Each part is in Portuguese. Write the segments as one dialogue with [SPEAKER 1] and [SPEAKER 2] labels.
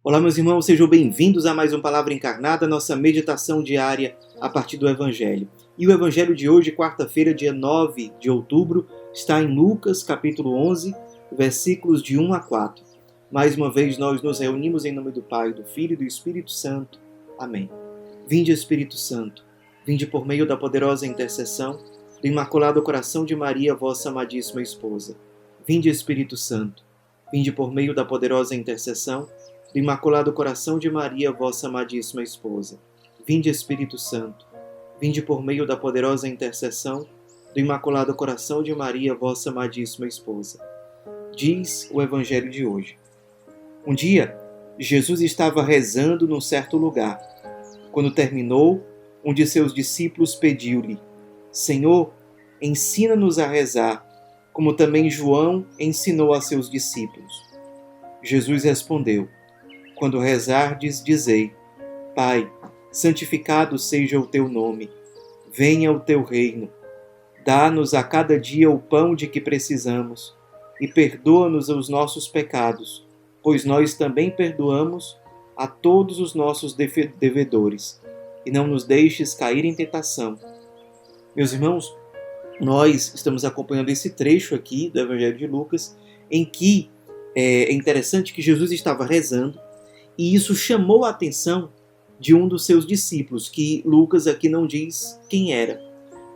[SPEAKER 1] Olá, meus irmãos, sejam bem-vindos a mais uma Palavra Encarnada, nossa meditação diária a partir do Evangelho. E o Evangelho de hoje, quarta-feira, dia 9 de outubro, está em Lucas, capítulo 11, versículos de 1 a 4. Mais uma vez, nós nos reunimos em nome do Pai, do Filho e do Espírito Santo. Amém. Vinde, Espírito Santo, vinde por meio da poderosa intercessão do Imaculado Coração de Maria, vossa amadíssima esposa. Vinde, Espírito Santo, vinde por meio da poderosa intercessão do Imaculado Coração de Maria, vossa amadíssima esposa. Vinde, Espírito Santo, vinde por meio da poderosa intercessão do Imaculado Coração de Maria, vossa amadíssima esposa. Diz o Evangelho de hoje. Um dia, Jesus estava rezando num certo lugar. Quando terminou, um de seus discípulos pediu-lhe: Senhor, ensina-nos a rezar, como também João ensinou a seus discípulos. Jesus respondeu: Quando rezardes, dizei: Pai, santificado seja o teu nome, venha o teu reino, dá-nos a cada dia o pão de que precisamos e perdoa-nos os nossos pecados, pois nós também perdoamos a todos os nossos devedores, e não nos deixes cair em tentação. Meus irmãos, nós estamos acompanhando esse trecho aqui do Evangelho de Lucas, em que é interessante que Jesus estava rezando, e isso chamou a atenção de um dos seus discípulos, que Lucas aqui não diz quem era.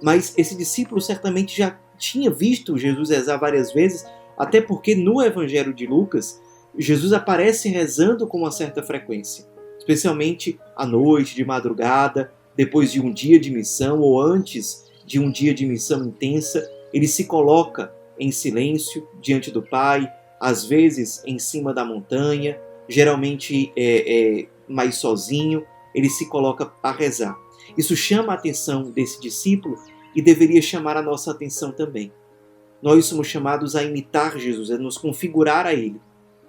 [SPEAKER 1] Mas esse discípulo certamente já tinha visto Jesus rezar várias vezes, até porque no Evangelho de Lucas, Jesus aparece rezando com uma certa frequência, especialmente à noite, de madrugada, depois de um dia de missão ou antes de um dia de missão intensa. Ele se coloca em silêncio diante do Pai, às vezes em cima da montanha, geralmente mais sozinho, ele se coloca a rezar. Isso chama a atenção desse discípulo e deveria chamar a nossa atenção também. Nós somos chamados a imitar Jesus, a nos configurar a Ele.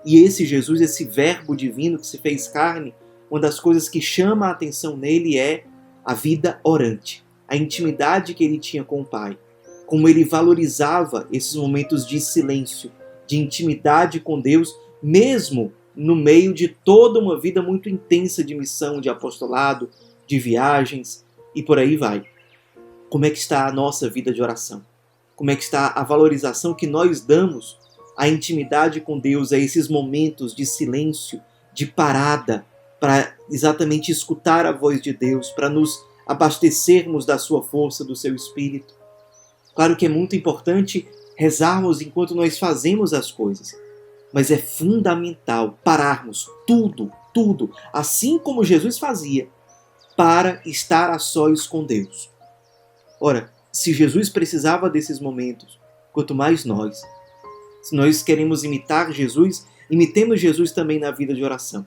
[SPEAKER 1] E esse Jesus, esse verbo divino que se fez carne, uma das coisas que chama a atenção nele é a vida orante, a intimidade que ele tinha com o Pai, como ele valorizava esses momentos de silêncio, de intimidade com Deus, mesmo no meio de toda uma vida muito intensa de missão, de apostolado, de viagens e por aí vai. Como é que está a nossa vida de oração? Como é que está a valorização que nós damos à intimidade com Deus, a esses momentos de silêncio, de parada, para exatamente escutar a voz de Deus, para nos abastecermos da sua força, do seu Espírito? Claro que é muito importante rezarmos enquanto nós fazemos as coisas, mas é fundamental pararmos tudo, assim como Jesus fazia, para estar a sós com Deus. Ora, se Jesus precisava desses momentos, quanto mais nós. Se nós queremos imitar Jesus, imitemos Jesus também na vida de oração.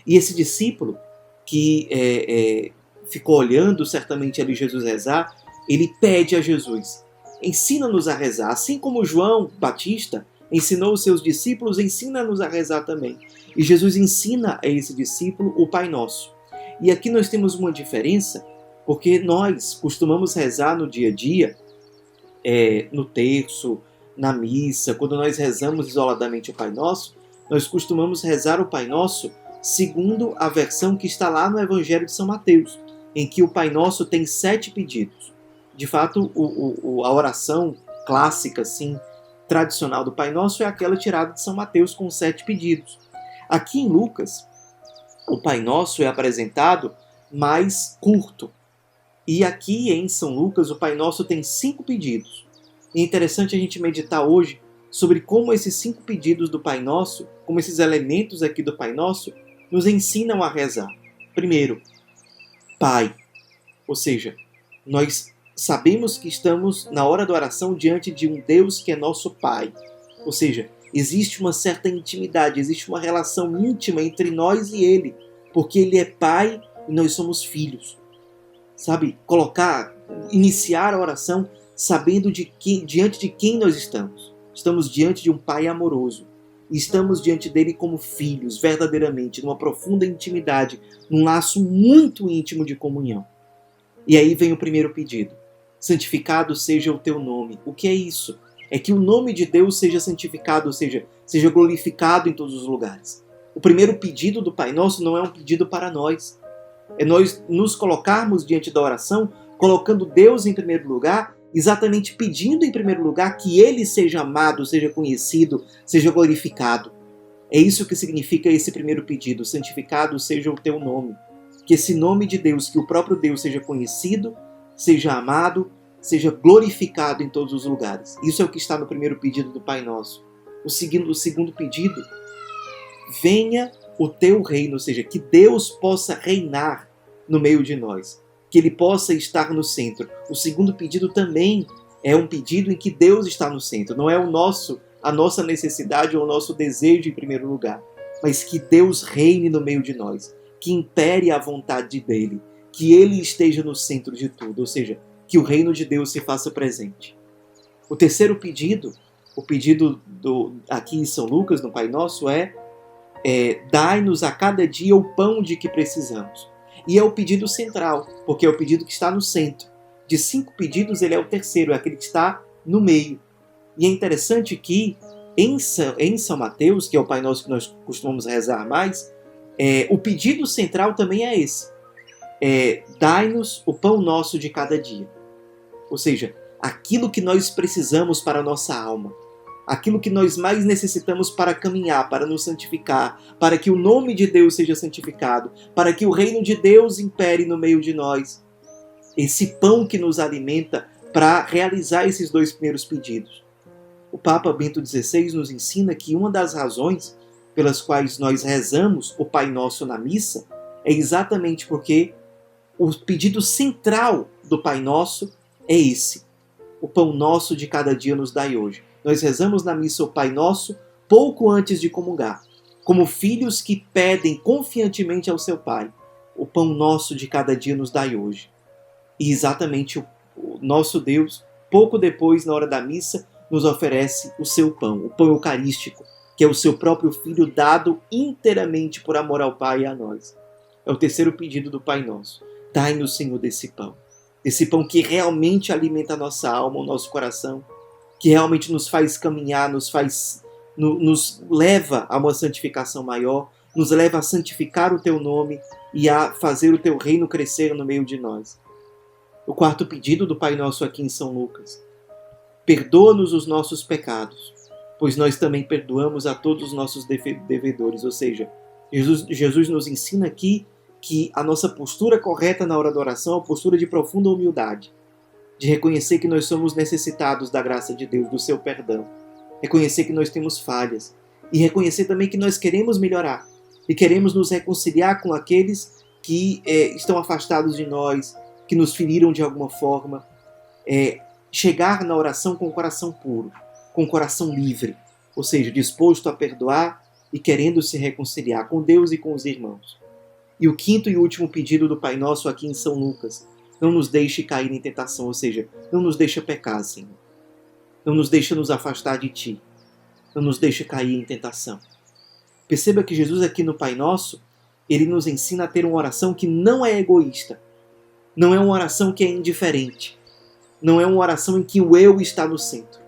[SPEAKER 1] E esse discípulo que ficou olhando certamente ali Jesus rezar, ele pede a Jesus: ensina-nos a rezar, assim como João Batista ensinou os seus discípulos, ensina-nos a rezar também. E Jesus ensina a esse discípulo o Pai Nosso. E aqui nós temos uma diferença, porque nós costumamos rezar no dia a dia, no terço, na missa, quando nós rezamos isoladamente o Pai Nosso, nós costumamos rezar o Pai Nosso segundo a versão que está lá no Evangelho de São Mateus, em que o Pai Nosso tem 7 pedidos. De fato, a oração clássica, assim, tradicional do Pai Nosso é aquela tirada de São Mateus com 7 pedidos. Aqui em Lucas, o Pai Nosso é apresentado mais curto. E aqui em São Lucas, o Pai Nosso tem 5 pedidos. E é interessante a gente meditar hoje sobre como esses 5 pedidos do Pai Nosso, como esses elementos aqui do Pai Nosso, nos ensinam a rezar. Primeiro, Pai. Ou seja, nós sabemos que estamos na hora da oração diante de um Deus que é nosso Pai. Ou seja, existe uma certa intimidade, existe uma relação íntima entre nós e Ele, porque Ele é Pai e nós somos filhos. Sabe, iniciar a oração sabendo diante de quem nós estamos. Estamos diante de um Pai amoroso. E estamos diante dele como filhos, verdadeiramente, numa profunda intimidade, num laço muito íntimo de comunhão. E aí vem o primeiro pedido: santificado seja o teu nome. O que é isso? É que o nome de Deus seja santificado, ou seja glorificado em todos os lugares. O primeiro pedido do Pai Nosso não é um pedido para nós. É nós nos colocarmos diante da oração, colocando Deus em primeiro lugar, exatamente pedindo em primeiro lugar que Ele seja amado, seja conhecido, seja glorificado. É isso que significa esse primeiro pedido: santificado seja o teu nome. Que esse nome de Deus, que o próprio Deus seja conhecido, seja amado, seja glorificado em todos os lugares. Isso é o que está no primeiro pedido do Pai Nosso. O segundo pedido: venha o teu reino, ou seja, que Deus possa reinar no meio de nós, que Ele possa estar no centro. O segundo pedido também é um pedido em que Deus está no centro. Não é a nossa necessidade ou o nosso desejo em primeiro lugar, mas que Deus reine no meio de nós, que impere a vontade dEle, que Ele esteja no centro de tudo, ou seja, que o reino de Deus se faça presente. O terceiro pedido, o pedido aqui em São Lucas, no Pai Nosso, dai-nos a cada dia o pão de que precisamos. E é o pedido central, porque é o pedido que está no centro. De 5 pedidos, ele é o terceiro, é aquele que está no meio. E é interessante que em São Mateus, que é o Pai Nosso que nós costumamos rezar mais, o pedido central também é esse. Dai-nos o pão nosso de cada dia. Ou seja, aquilo que nós precisamos para a nossa alma. Aquilo que nós mais necessitamos para caminhar, para nos santificar, para que o nome de Deus seja santificado, para que o reino de Deus impere no meio de nós. Esse pão que nos alimenta para realizar esses 2 primeiros pedidos. O Papa Bento XVI nos ensina que uma das razões pelas quais nós rezamos o Pai Nosso na missa é exatamente porque o pedido central do Pai Nosso é esse: o pão nosso de cada dia nos dai hoje. Nós rezamos na missa o Pai Nosso pouco antes de comungar, como filhos que pedem confiantemente ao seu Pai: o pão nosso de cada dia nos dai hoje. E exatamente o nosso Deus, pouco depois, na hora da missa, nos oferece o seu pão, o pão eucarístico, que é o seu próprio Filho dado inteiramente por amor ao Pai e a nós. É o terceiro pedido do Pai Nosso: dai-nos, Senhor, desse pão. Esse pão que realmente alimenta a nossa alma, o nosso coração, que realmente nos faz caminhar, nos leva a uma santificação maior, nos leva a santificar o teu nome e a fazer o teu reino crescer no meio de nós. O quarto pedido do Pai Nosso aqui em São Lucas: perdoa-nos os nossos pecados, pois nós também perdoamos a todos os nossos devedores. Ou seja, Jesus nos ensina aqui que a nossa postura correta na hora da oração é uma postura de profunda humildade, de reconhecer que nós somos necessitados da graça de Deus, do seu perdão, reconhecer que nós temos falhas e reconhecer também que nós queremos melhorar e queremos nos reconciliar com aqueles que estão afastados de nós, que nos feriram de alguma forma. Chegar na oração com o coração puro, com o coração livre, ou seja, disposto a perdoar e querendo se reconciliar com Deus e com os irmãos. E o quinto e último pedido do Pai Nosso aqui em São Lucas: não nos deixe cair em tentação, ou seja, não nos deixe pecar, Senhor. Não nos deixe nos afastar de Ti. Não nos deixe cair em tentação. Perceba que Jesus aqui no Pai Nosso, Ele nos ensina a ter uma oração que não é egoísta. Não é uma oração que é indiferente. Não é uma oração em que o eu está no centro.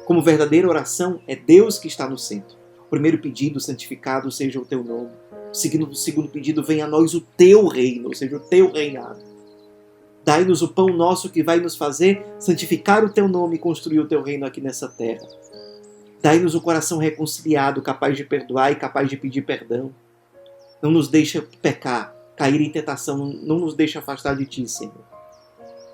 [SPEAKER 1] Como verdadeira oração, é Deus que está no centro. O primeiro pedido: santificado seja o teu nome. O segundo pedido: venha a nós o teu reino, ou seja, o teu reinado. Dai-nos o pão nosso que vai nos fazer santificar o teu nome e construir o teu reino aqui nessa terra. Dai-nos o coração reconciliado, capaz de perdoar e capaz de pedir perdão. Não nos deixa pecar, cair em tentação, não nos deixa afastar de Ti, Senhor.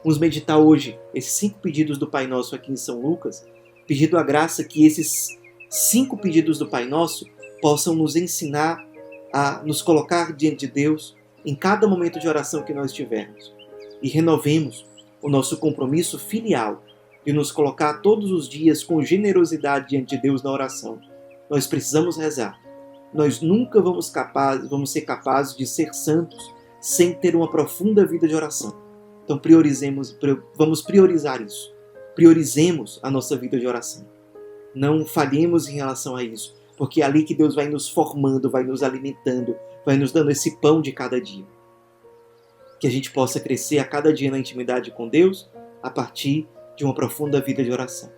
[SPEAKER 1] Vamos meditar hoje esses 5 pedidos do Pai Nosso aqui em São Lucas, pedindo a graça que esses 5 pedidos do Pai Nosso possam nos ensinar a nos colocar diante de Deus em cada momento de oração que nós tivermos. E renovemos o nosso compromisso filial de nos colocar todos os dias com generosidade diante de Deus na oração. Nós precisamos rezar. Nós nunca vamos ser capazes de ser santos sem ter uma profunda vida de oração. Então vamos priorizar isso. Priorizemos a nossa vida de oração. Não falhemos em relação a isso, porque é ali que Deus vai nos formando, vai nos alimentando, vai nos dando esse pão de cada dia. Que a gente possa crescer a cada dia na intimidade com Deus a partir de uma profunda vida de oração.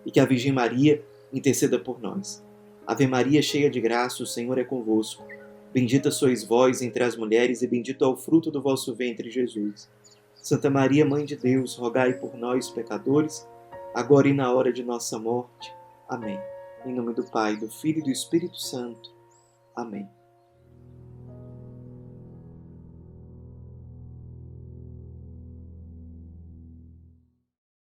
[SPEAKER 1] E que a Virgem Maria interceda por nós. Ave Maria, cheia de graça, o Senhor é convosco. Bendita sois vós entre as mulheres e bendito é o fruto do vosso ventre, Jesus. Santa Maria, Mãe de Deus, rogai por nós, pecadores, agora e na hora de nossa morte. Amém. Em nome do Pai, do Filho e do Espírito Santo. Amém.